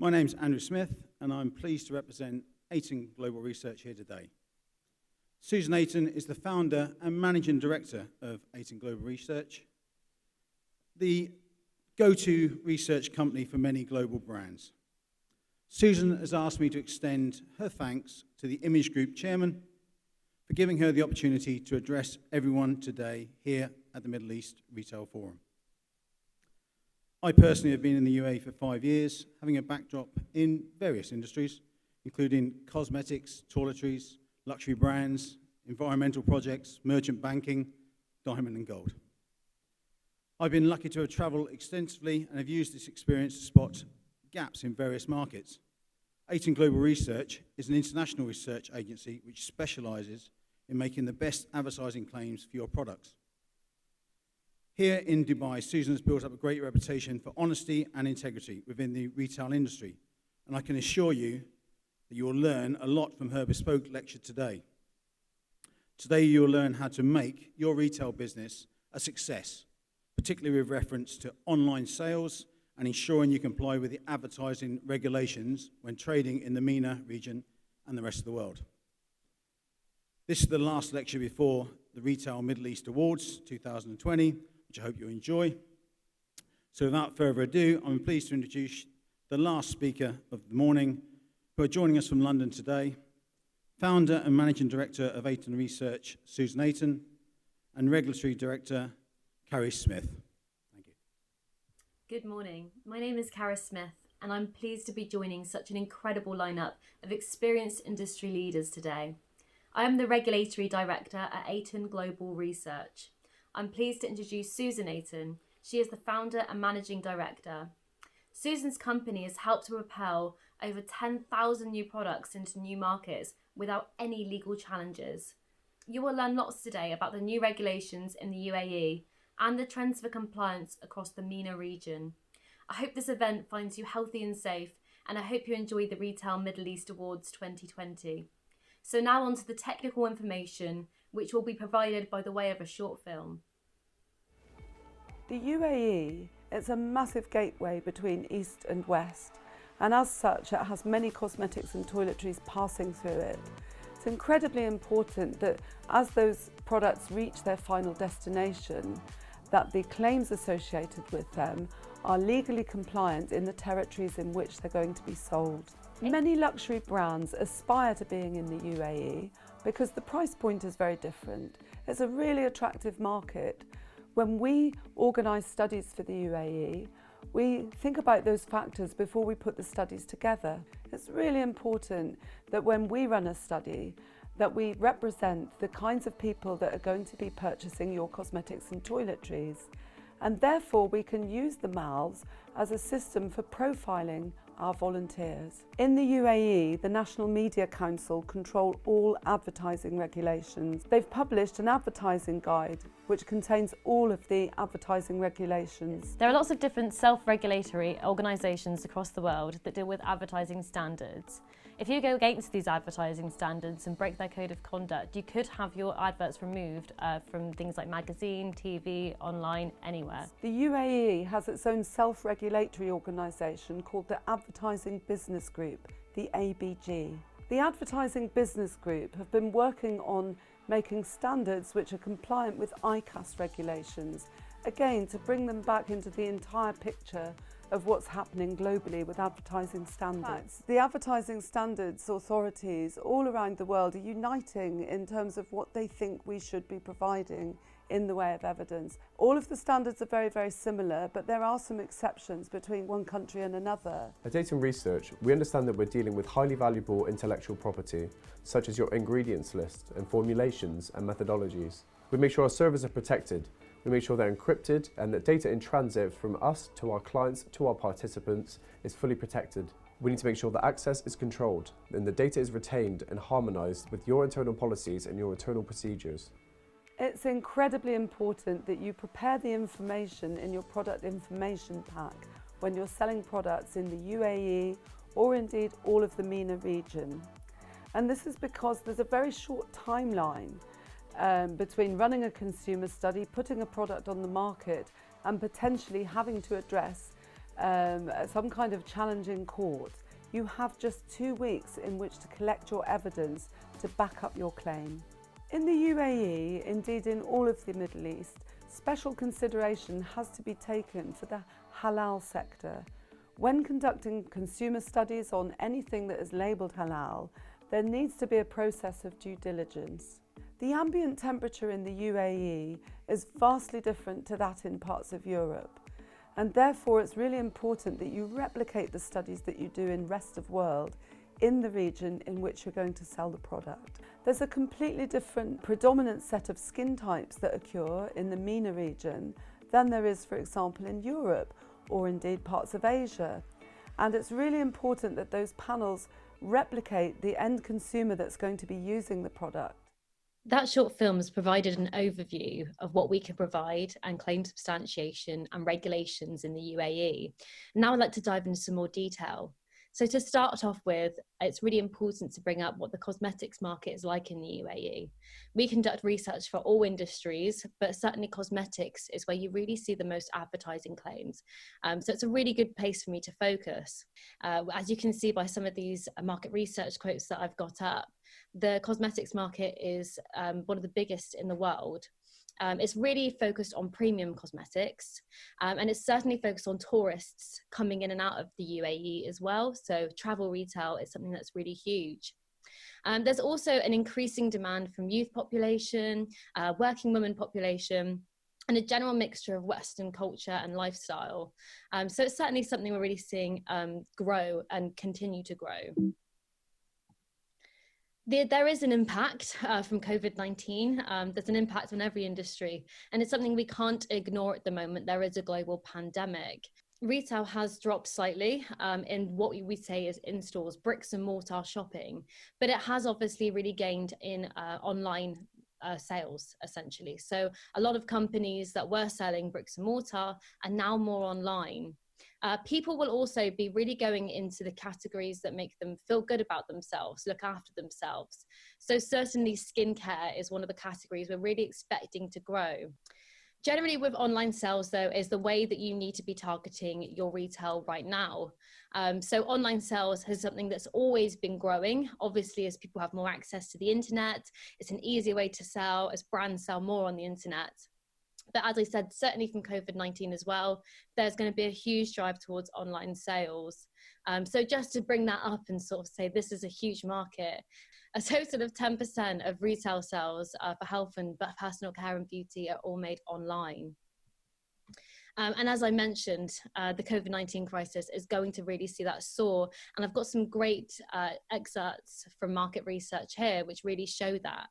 My name's Andrew Smith, and I'm pleased to represent Ayton Global Research here today. Susan Ayton is the founder and managing director of Ayton Global Research, the go-to research company for many global brands. Susan has asked me to extend her thanks to the Image Group chairman for giving her the opportunity to address everyone today here at the Middle East Retail Forum. I personally have been in the UAE for 5 years, having a backdrop in various industries, including cosmetics, toiletries, luxury brands, environmental projects, merchant banking, diamond and gold. I've been lucky to have traveled extensively and have used this experience to spot gaps in various markets. Ayton Global Research is an international research agency which specializes in making the best advertising claims for your products. Here in Dubai, Susan has built up a great reputation for honesty and integrity within the retail industry, and I can assure you that you will learn a lot from her bespoke lecture today. Today you will learn how to make your retail business a success, particularly with reference to online sales and ensuring you comply with the advertising regulations when trading in the MENA region and the rest of the world. This is the last lecture before the Retail Middle East Awards 2020, which I hope you enjoy. So without further ado, I'm pleased to introduce the last speaker of the morning, who are joining us from London today, founder and managing director of Ayton Research, Susan Ayton, and regulatory director, Carys Smith. Thank you. Good morning. My name is Carys Smith, and I'm pleased to be joining such an incredible lineup of experienced industry leaders today. I am the regulatory director at Ayton Global Research. I'm pleased to introduce Susan Ayton. She is the founder and managing director. Susan's company has helped to propel over 10,000 new products into new markets without any legal challenges. You will learn lots today about the new regulations in the UAE and the trends for compliance across the MENA region. I hope this event finds you healthy and safe, and I hope you enjoy the Retail Middle East Awards 2020. So now on to the technical information, which will be provided by the way of a short film. The UAE is a massive gateway between East and West, and as such it has many cosmetics and toiletries passing through it. It's incredibly important that as those products reach their final destination, that the claims associated with them are legally compliant in the territories in which they're going to be sold. Many luxury brands aspire to being in the UAE because the price point is very different. It's a really attractive market. When we organise studies for the UAE, we think about those factors before we put the studies together. It's really important that when we run a study, that we represent the kinds of people that are going to be purchasing your cosmetics and toiletries, and therefore we can use the MALs as a system for profiling our volunteers. In the UAE, the National Media Council control all advertising regulations. They've published an advertising guide which contains all of the advertising regulations. There are lots of different self-regulatory organisations across the world that deal with advertising standards. If you go against these advertising standards and break their code of conduct, you could have your adverts removed from things like magazine, TV, online, anywhere. The UAE has its own self-regulatory organisation called the Advertising Business Group, the ABG. The Advertising Business Group have been working on making standards which are compliant with ICAS regulations, again to bring them back into the entire picture of what's happening globally with advertising standards. The advertising standards authorities all around the world are uniting in terms of what they think we should be providing in the way of evidence. All of the standards are very, very similar, but there are some exceptions between one country and another. At Ayton Research, we understand that we're dealing with highly valuable intellectual property, such as your ingredients list and formulations and methodologies. We make sure our servers are protected. We make sure they're encrypted and that data in transit from us to our clients to our participants is fully protected. We need to make sure that access is controlled and the data is retained and harmonised with your internal policies and your internal procedures. It's incredibly important that you prepare the information in your product information pack when you're selling products in the UAE or indeed all of the MENA region. And this is because there's a very short timeline between running a consumer study, putting a product on the market and potentially having to address some kind of challenge in court, you have just 2 weeks in which to collect your evidence to back up your claim. In the UAE, indeed in all of the Middle East, special consideration has to be taken for the halal sector. When conducting consumer studies on anything that is labelled halal, there needs to be a process of due diligence. The ambient temperature in the UAE is vastly different to that in parts of Europe, and therefore it's really important that you replicate the studies that you do in rest of world in the region in which you're going to sell the product. There's a completely different predominant set of skin types that occur in the MENA region than there is, for example, in Europe or indeed parts of Asia. And it's really important that those panels replicate the end consumer that's going to be using the product. That short film has provided an overview of what we can provide and claim substantiation and regulations in the UAE. Now I'd like to dive into some more detail. So to start off with, it's really important to bring up what the cosmetics market is like in the UAE. We conduct research for all industries, but certainly cosmetics is where you really see the most advertising claims. So it's a really good place for me to focus. As you can see by some of these market research quotes that I've got up, the cosmetics market is one of the biggest in the world. It's really focused on premium cosmetics, and it's certainly focused on tourists coming in and out of the UAE as well. So travel retail is something that's really huge. There's also an increasing demand from youth population, working women population, and a general mixture of Western culture and lifestyle. So it's certainly something we're really seeing grow and continue to grow. There is an impact from COVID-19. There's an impact on every industry, and it's something we can't ignore at the moment. There is a global pandemic. Retail has dropped slightly in what we say is in-stores, bricks and mortar shopping, but it has obviously really gained in online sales, essentially. So a lot of companies that were selling bricks and mortar are now more online. People will also be really going into the categories that make them feel good about themselves, look after themselves. So certainly skincare is one of the categories we're really expecting to grow. Generally with online sales though, is the way that you need to be targeting your retail right now. So online sales is something that's always been growing. Obviously, as people have more access to the internet, it's an easier way to sell as brands sell more on the internet. But as I said, certainly from COVID-19 as well, there's going to be a huge drive towards online sales. So just to bring that up and sort of say this is a huge market, a total of 10% of retail sales for health and personal care and beauty are all made online. And as I mentioned, the COVID-19 crisis is going to really see that soar. And I've got some great excerpts from market research here, which really show that.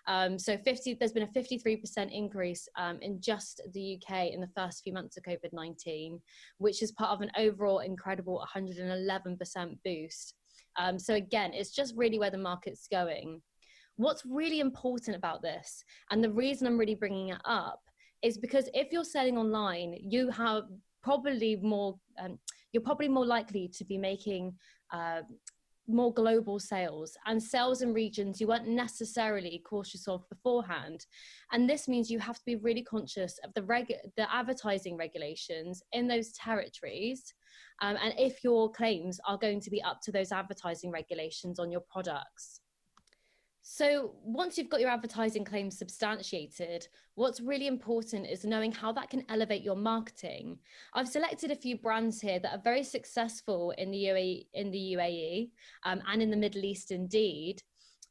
There's been a 53% increase in just the UK in the first few months of COVID-19, which is part of an overall incredible 111% boost. So again, it's just really where the market's going. What's really important about this, and the reason I'm really bringing it up, is because if you're selling online, you have probably more, you're probably more likely to be making more global sales and sales in regions you weren't necessarily cautious of beforehand. And this means you have to be really conscious of the advertising regulations in those territories, and if your claims are going to be up to those advertising regulations on your products. So once you've got your advertising claims substantiated, what's really important is knowing how that can elevate your marketing. I've selected a few brands here that are very successful in the UAE and in the Middle East indeed,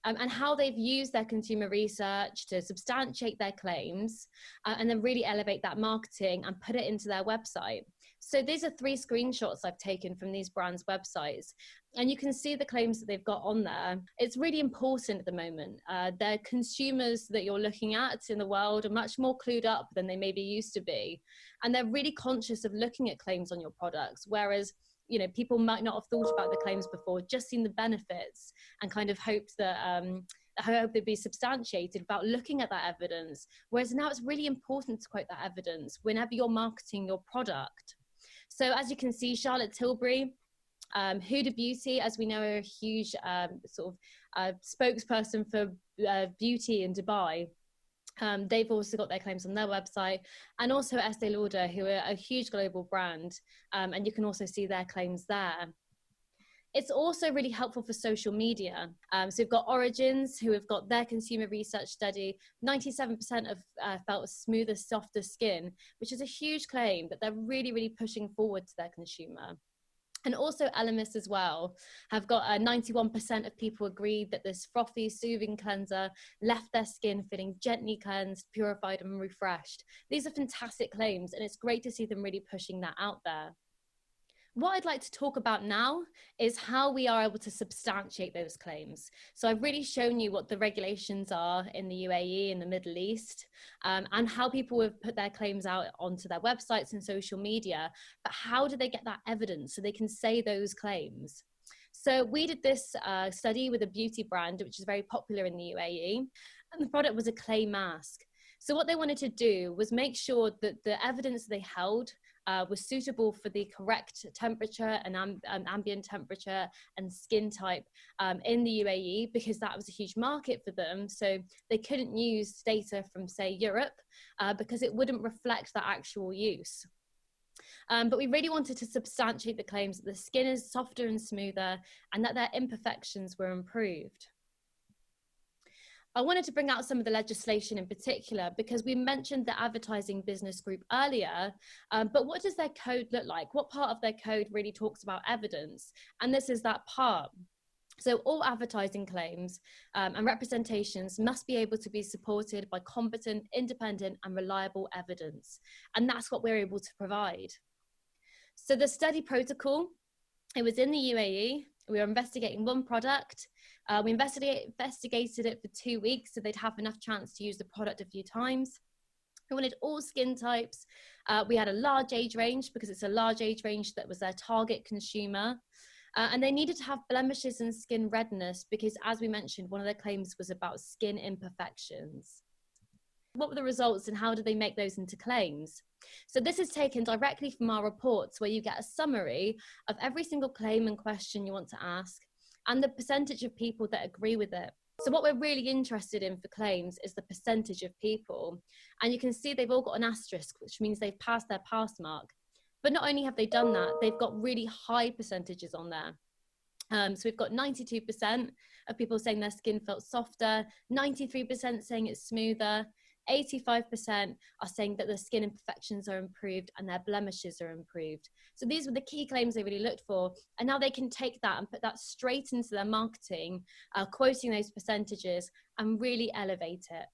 and how they've used their consumer research to substantiate their claims and then really elevate that marketing and put it into their website. So these are 3 screenshots I've taken from these brands' websites, and you can see the claims that they've got on there. It's really important at the moment. The consumers that you're looking at in the world are much more clued up than they maybe used to be, and they're really conscious of looking at claims on your products, whereas people might not have thought about the claims before, just seen the benefits and kind of hoped that I hope they'd be substantiated without looking at that evidence. Whereas now it's really important to quote that evidence whenever you're marketing your product. So as you can see, Charlotte Tilbury, Huda Beauty, as we know, are a huge spokesperson for beauty in Dubai. They've also got their claims on their website, and also Estee Lauder, who are a huge global brand, and you can also see their claims there. It's also really helpful for social media. So we've got Origins, who have got their consumer research study. 97% of felt smoother, softer skin, which is a huge claim that they're really, really pushing forward to their consumer. And also Elemis as well have got 91% of people agreed that this frothy, soothing cleanser left their skin feeling gently cleansed, purified and refreshed. These are fantastic claims, and it's great to see them really pushing that out there. What I'd like to talk about now is how we are able to substantiate those claims. So I've really shown you what the regulations are in the UAE and the Middle East, and how people have put their claims out onto their websites and social media, but how do they get that evidence so they can say those claims? So we did this study with a beauty brand, which is very popular in the UAE, and the product was a clay mask. So what they wanted to do was make sure that the evidence they held was suitable for the correct temperature and ambient temperature and skin type in the UAE, because that was a huge market for them. So they couldn't use data from, say, Europe, because it wouldn't reflect that actual use. But we really wanted to substantiate the claims that the skin is softer and smoother and that their imperfections were improved. I wanted to bring out some of the legislation in particular, because we mentioned the advertising business group earlier, but what does their code look like? What part of their code really talks about evidence? And this is that part. So all advertising claims and representations must be able to be supported by competent, independent and reliable evidence. And that's what we're able to provide. So the study protocol, it was in the UAE. We were investigating one product. We investigated it for 2 weeks, so they'd have enough chance to use the product a few times. We wanted all skin types. We had a large age range, because it's a large age range that was their target consumer. And they needed to have blemishes and skin redness, because as we mentioned, one of their claims was about skin imperfections. What were the results and how did they make those into claims? So this is taken directly from our reports, where you get a summary of every single claim and question you want to ask and the percentage of people that agree with it. So what we're really interested in for claims is the percentage of people. And you can see they've all got an asterisk, which means they've passed their pass mark. But not only have they done that, they've got really high percentages on there. So we've got 92% of people saying their skin felt softer, 93% saying it's smoother, 85% are saying that their skin imperfections are improved and their blemishes are improved. So these were the key claims they really looked for. And now they can take that and put that straight into their marketing, quoting those percentages and really elevate it.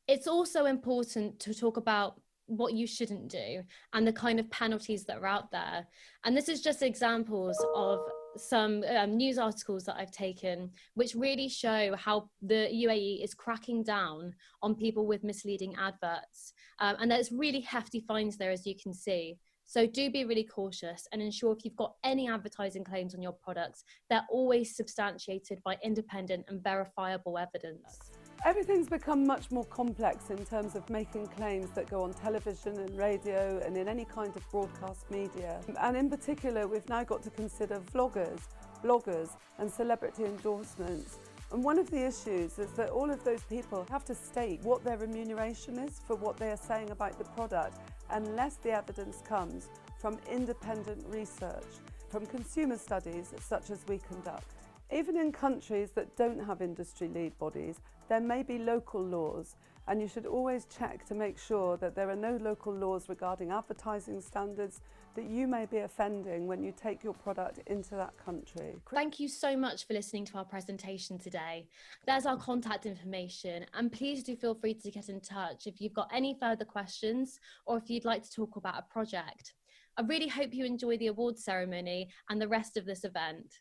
It's also important to talk about what you shouldn't do and the kind of penalties that are out there. And this is just examples of some news articles that I've taken, which really show how the UAE is cracking down on people with misleading adverts. And there's really hefty fines there, as you can see. So do be really cautious and ensure if you've got any advertising claims on your products, they're always substantiated by independent and verifiable evidence. Everything's become much more complex in terms of making claims that go on television and radio and in any kind of broadcast media. And in particular, we've now got to consider vloggers, bloggers and celebrity endorsements. And one of the issues is that all of those people have to state what their remuneration is for what they are saying about the product, unless the evidence comes from independent research, from consumer studies such as we conduct. Even in countries that don't have industry lead bodies, there may be local laws, and you should always check to make sure that there are no local laws regarding advertising standards that you may be offending when you take your product into that country. Thank you so much for listening to our presentation today. There's our contact information, and please do feel free to get in touch if you've got any further questions or if you'd like to talk about a project. I really hope you enjoy the awards ceremony and the rest of this event.